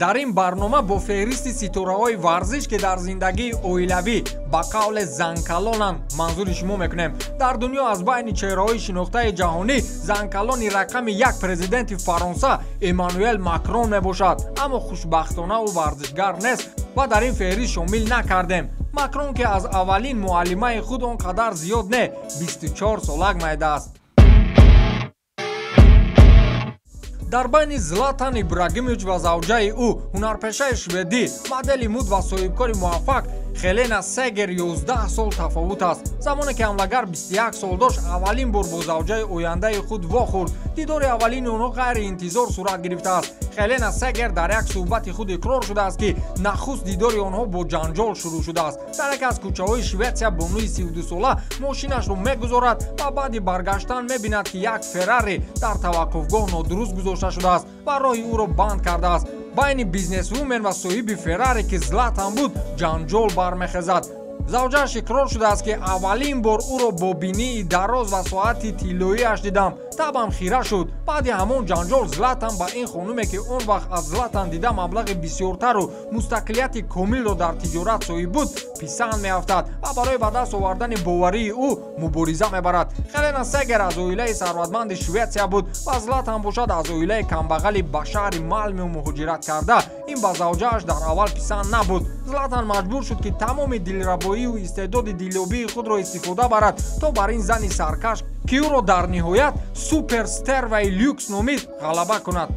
дар ин барнома бо феҳристи ситораҳои варзиш ки дар зиндагии оилавӣ ба қавле занкалонанд манзури шумо мекунем. Дар дунё аз байни чеҳраҳои шинохтаи ҷаҳонӣ занкалони рақами як президенти Фаронса Эммануэл Макрон мебошад. Аммо хушбахтона ӯ варзишгар нест ва дар ин феҳрист шомил накардем. Макрон ки аз аввалин муаллимаи худ он қадар зиёд не 24 солак майда аст. дар байни Златан Ибрагимович ва завҷаи ӯ ҳунарпешаи шведӣ, модели муд ва соҳибкори муваффақ Хелена Сегер 11 сол тафовут аст. Замоне ки ҳамлагар 21 сол дошт, аввалин бор бо завҷаи ояндаи худ вохӯрд. Дидори аввалини онҳо ғайриинтизор сурат гирифтааст. Хелена Сегер дар як суҳбати худ иқрор шудааст ки нахуст дидори онҳо бо ҷанҷол шурӯъ шудааст. Дар яке аз кӯчаҳои Шветсия бонуи 32 сола мошинашро мегузорад ва баъди баргаштан мебинад ки як Феррари дар таваққуфгоҳ нодуруст гузошта шудааст ва роҳи ӯро банд кардааст. Байни бизнесвумен ва соҳиби Феррари ки Златан буд ҷанҷол бармехезад. завҷааш иқрор шудааст ки аввалин бор ӯро бо бинии дароз ва соати тиллоиаш дидам. табам хира шуд. баъди ҳамон ҷанҷол Златан ба ин хонуме ки он вақт аз Златан дида маблағи бисёртару мустақилияти комилро дар тиҷорат соҳиб буд писанд меафтад ва барои ба даст овардани боварии ӯ мубориза мебарад. Хелена Сегер аз оилаи сарватманди Шветсия буд ва Златан бошад аз оилаи камбағали ба шаҳри Малмё муҳоҷират карда. Ин ба завҷааш дар аввал писанд набуд. Златан маҷбур шуд ки тамоми дилрабоию истеъдоди дилёбии худро истифода барад то бар ин зани саркаш ки ӯро дар ниҳоят суперстерваи люкс номид ғалаба кунад.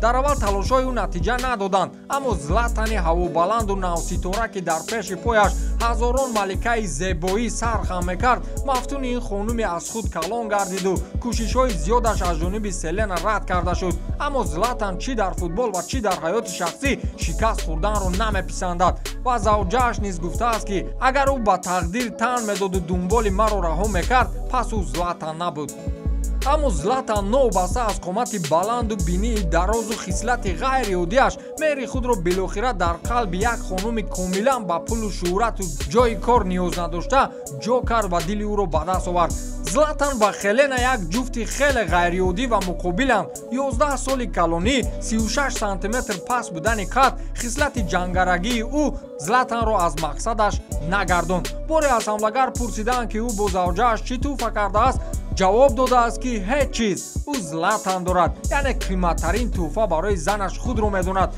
дар аввал талошҳои ӯ натиҷа надоданд, аммо Златани ҳавобаланду навситора ки дар пеши пояш ҳазорон маликаи зебоӣ сар хам мекард, мафтуни ин хонуме аз худ калон гардиду кӯшишҳои зиёдаш аз ҷониби Селена рад карда шуд. Аммо Златан чӣ дар футбол ва чӣ дар ҳаёти шахсӣ шикаст хӯрданро намеписандад ва завҷааш низ гуфтааст ки агар ӯ ба тақдир тан медоду дунболи маро раҳо мекард, пас ӯ Златан набуд. аммо Златан новбаста аз қомати баланду бинии дарозу хислати ғайриоддиаш мери худро билохира дар қалби як хонуми комилан ба пулу шӯҳрату ҷои кор ниёз надошта ҷо кард ва дили ӯро ба даст овард. Златан ва Хелена як ҷуфти хеле ғайриоддӣ ва муқобиланд. 11 соли калонӣ, 36 сантиметр паст будани қад, хислати ҷангарагии ӯ Златанро аз мақсадаш нагардонд. боре аз ҳамлагар пурсиданд ки ӯ бо завҷааш чӣ туҳфа кардааст, ҷавоб додааст ки ҳеҷ чиз. ӯ Златан дорад, яъне қиматтарин туҳфа барои занаш худро медонад.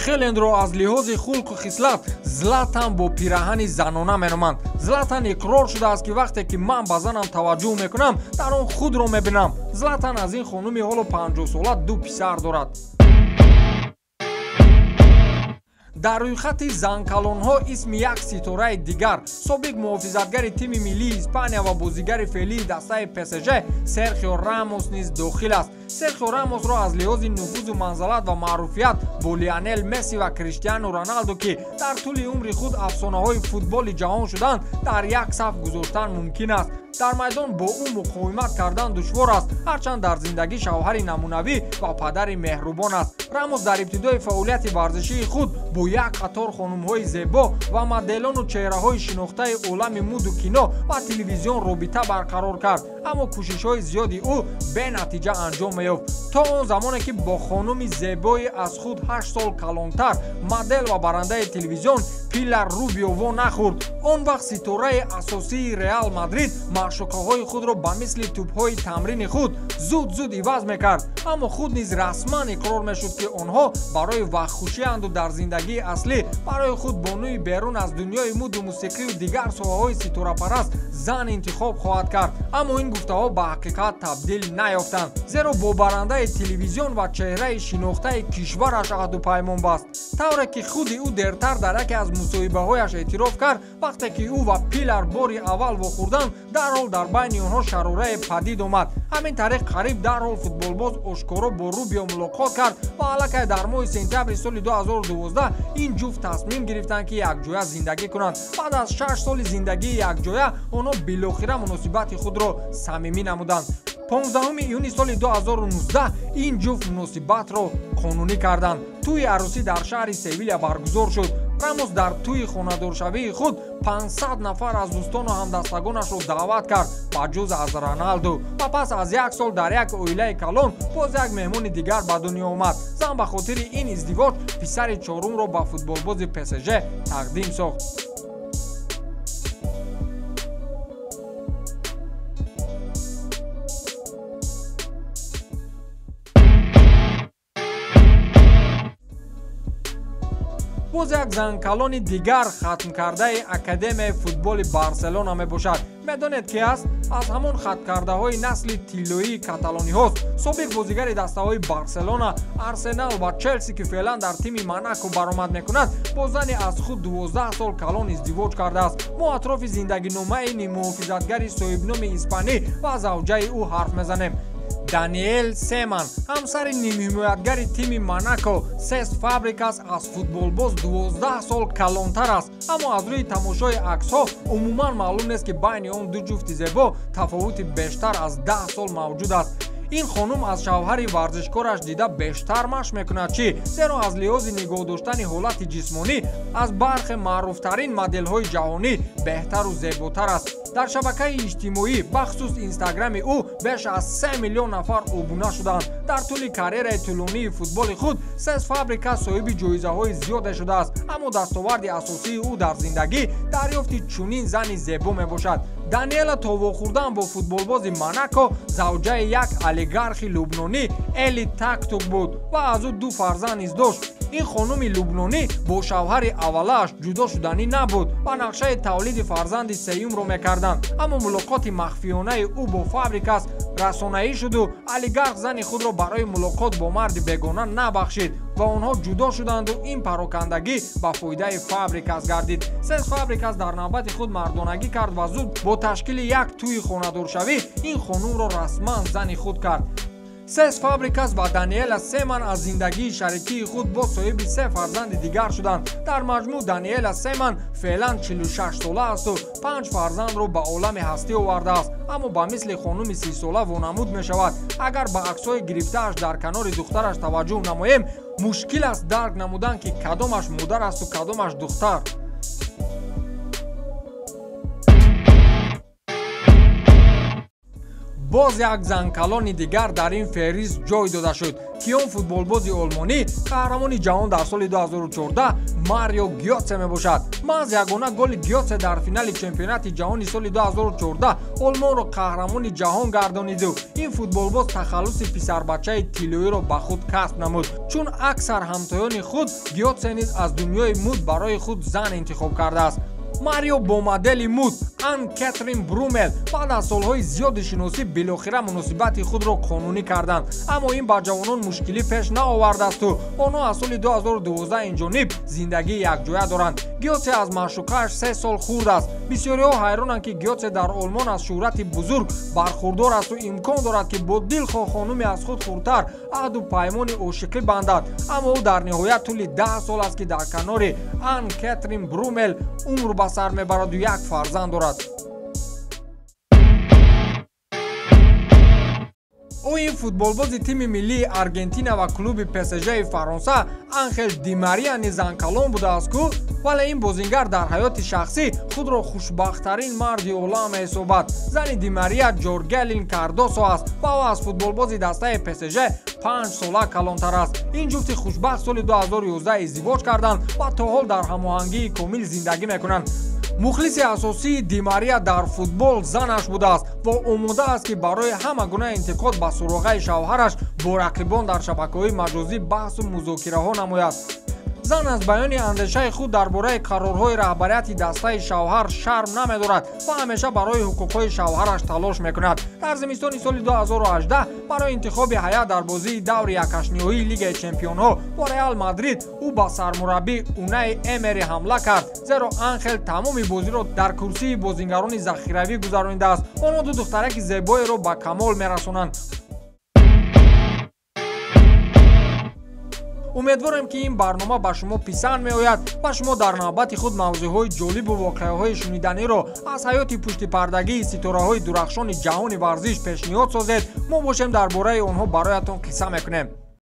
Хелендро аз лиҳози хулқу хислат Златан бо пираҳани занона меноманд. Златан иқрор шудааст ки вақте ки ман ба занам таваҷҷӯҳ мекунам, дар он худро мебинам. Златан аз ин хонуми ҳоло 50 сола 2 писар дорад. дар рӯйхати занкалонҳо исми як ситораи дигар, собиқ муҳофизатгари тими миллии Испания ва бозигари феълии дастаи ПСЖ Серхио Рамос низ дохил аст. Серхио Рамосро аз лиҳози нуфузу манзалат ва маъруфият бо Лионел Месси ва Криштиану Роналдо ки дар тӯли умри худ афсонаҳои футболи ҷаҳон шуданд, дар як саф гузоштан мумкин аст. дар майдон бо ӯ муқовимат кардан душвор аст, ҳарчанд дар зиндагӣ шавҳари намунавӣ ва падари меҳрубон аст. Рамос дар ибтидои фаъолияти варзишии худ бо як қатор хонумҳои зебо ва моделону чеҳраҳои шинохтаи олами муду кино ва телевизион робита барқарор кард, аммо кӯшишҳои зиёди ӯ бенатиҷа анҷом меёфт то он замоне ки бо хонуми зебои аз худ 8 сол калонтар модел ва барандаи телевизион Пилар Рубио во нахӯрд. он вақт ситораи асосии Реал Мадрид маъшуқаҳои худро ба мисли тӯбҳои тамрини худ зуд иваз мекард, аммо худ низ расман иқрор мешуд ки онҳо барои вақтхушианду дар зиндагии аслӣ барои худ бонуи берун аз дунёи муду мусиқию дигар соҳаҳои ситорапараст зан интихоб хоҳад кард. Аммо ин гуфтаҳо ба ҳақиқат табдил наёфтанд, зеро бо барандаи телевизион ва чеҳраи шинохтаи кишвараш аҳдупаймон баст, тавре ки худи ӯ дертар дар яке аз мусоҳибаҳояш эътироф кард, вақте ки ӯ ва Пилар бори аввал вохӯрданд, дарҳол дар байни онҳо шарорае падид омад. ҳамин тариқ қариб дарҳол футболбоз ошкоро бо Рубио мулоқот кард ва аллакай дар моҳи сентябри соли 2012 ин ҷуфт тасмим гирифтанд ки якҷоя зиндагӣ кунанд. баъд аз 6 соли зиндагии якҷоя онҳо билохира муносибати худро самимӣ намуданд. 15 июни соли 2019 ин ҷуфт муносибатро қонунӣ карданд. тӯи арӯсӣ дар шаҳри Севилия баргузор шуд. Рамос дар тӯи хонадоршавии худ 500 нафар аз дӯстону ҳамдастагонашро даъват кард ба ҷуз аз Роналду ва пас аз 1 сол дар як оилаи калон боз як меҳмони дигар ба дунё омад. Зан ба хотири ин издивоҷ писари чорумро ба футболбози ПСЖ тақдим сохт. боз як занкалони дигар хатмкардаи академияи футболи Барселона мебошад. медонед ки аст? аз ҳамон хаткардаҳои насли тиллоии каталониҳост. собиқ бозигари дастаҳои Барселона, Арсенал ва Челси ки феълан дар тими Монако баромад мекунад, бо зани аз худ 12 сол калон издивоҷ кардааст. мо атрофи зиндагиномаи нимуҳофизатгари соҳибноми испанӣ ва завҷаи ӯ ҳарф мезанем. Даниэл Семан ҳамсари нимҳимоятгари тими Монако Сес Фабрикас аз футболбоз 12 сол калонтар аст, аммо аз рӯи тамошои аксҳо умуман маълум нест ки байни он ду ҷуфти зебо тафовути бештар аз 10 сол мавҷуд аст. ин хонум аз шавҳари варзишкораш дида бештар машқ мекунад чӣ? зеро аз лиҳози нигоҳ доштани ҳолати ҷисмонӣ аз бархе маъруфтарин моделҳои ҷаҳонӣ беҳтару зеботар аст. дар шабакаи иҷтимоӣ бахусус инстаграми ӯ беш аз 3 миллион нафар обуна шудаанд. дар тӯли карьераи тӯлонии футболи худ Сес Фабрикас соҳиби ҷоизаҳои зиёде шудааст, аммо дастоварди асосии ӯ дар зиндагӣ дарёфти чунин зани зебо мебошад. Даниэла то вохӯрдан бо футболбози Монако завҷаи як олигархи лубнонӣ Эли Тактук буд ва аз ӯ 2 фарзанд низ дошт. ин хонуми лубнонӣ бо шавҳари аввалааш ҷудо шуданӣ набуд ва нақшаи тавлиди фарзанди сеюмро мекарданд, аммо мулоқоти махфиёнаи ӯ бо Фабрикас расонаӣ шуду олигарх зани худро барои мулоқот бо марди бегона набахшид ва онҳо ҷудо шуданду ин парокандагӣ ба фоидаи Фабрикас гардид. Сес Фабрикас дар навбати худ мардонагӣ кард ва зуд бо ташкили як тӯи хонадоршавӣ ин хонумро расман зани худ кард. Сес Фабрикас ва Даниэла Семан аз зиндагии шарикии худ бо соҳиби 3 фарзанди дигар шуданд. дар маҷмӯъ Даниэла Семан феълан 46 сола асту 5 фарзандро ба олами ҳастӣ овардааст, аммо ба мисли хонуми 30 сола вонамуд мешавад. агар ба аксҳои гирифтааш дар канори духтараш таваҷҷӯҳ намоем, мушкил аст дарк намудан ки кадомаш модар асту кадомаш духтар. боз як занкалони дигар дар ин феҳрист ҷой дода шуд. киён футболбози олмонӣ қаҳрамони ҷаҳон дар соли 2014 Марио Гётсе мебошад. маҳз ягона голи Гётсе дар финали чемпионати ҷаҳони соли 2014 олмонро қаҳрамони ҷаҳон гардониду. ин футболбоз тахаллуси писарбачаи тиллоиро ба худ касб намуд. чун аксар ҳамтоёни худ, Гётсе низ аз дунёи муд барои худ зан интихоб кардааст. Марио бо модели муд Ан Кэтрин Брумел баъд аз солҳои зиёди шиносӣ билохира муносибати худро қонунӣ карданд, аммо ин ба ҷавонон мушкилӣ пеш наовардаасту онҳо аз соли 2012 инҷониб зиндагии якҷоя доранд. Гётсе аз маъшуқааш 3 сол хурд аст. бисёриҳо ҳайронанд ки Гётсе дар олмон аз шӯҳрати бузург бархурдор асту имкон дорад ки бо дилхоҳ хонуми аз худ хурдтар аҳду паймони ошиқӣ бандад, аммо ӯ дар ниҳоят тӯли 10 сол аст ки дар канори Ан Кэтрин Брумел умр ба сар мебараду як фарзанд дорад. ӯ ин футболбози тими миллии Аргентина ва клуби ПСЖ-и Фаронса Анхел Ди Мария низ занкалон будааст ку, вале ин бозингар дар ҳаёти шахсӣ худро хушбахттарин марди олам меҳисобад. зани Ди Мария Ҷоргелин Кардосо аст ва ӯ аз футболбози дастаи ПСЖ 5 сола калонтар аст. ин ҷуфти хушбахт соли 2011 издивоҷ карданд ва то ҳол дар ҳамоҳангии комил зиндагӣ мекунанд. мухлиси асосии Ди Мария дар футбол занаш будааст ва омода аст ки барои ҳама гуна интиқод ба суроғаи шавҳараш бо рақибон дар шабакаҳои маҷозӣ баҳсу музокираҳо намояд. зан аз баёни андешаи худ дар бораи қарорҳои раҳбарияти дастаи шавҳар шарм намедорад ва ҳамеша барои ҳуқуқҳои шавҳараш талош мекунад. дар зимистони соли 2018 барои интихоби ҳайат дар бозии даври якашниҳоии Лигаи Чемпионҳо бо Реал Мадрид ӯ ба сармураббӣ Унаи Эмери ҳамла кард, зеро Анхел тамоми бозиро дар курсии бозингарони захиравӣ гузаронидааст. онҳо ду духтараки зебоеро ба камол мерасонанд. умедворем ки ин барнома ба шумо писанд меояд ва шумо дар навбати худ мавзӯъҳои ҷолибу воқеаҳои шуниданиро аз ҳаёти пуштипардагии ситораҳои дурахшони ҷаҳони варзиш пешниҳод созед. мо бошем дар бораи онҳо бароятон қисса мекунем.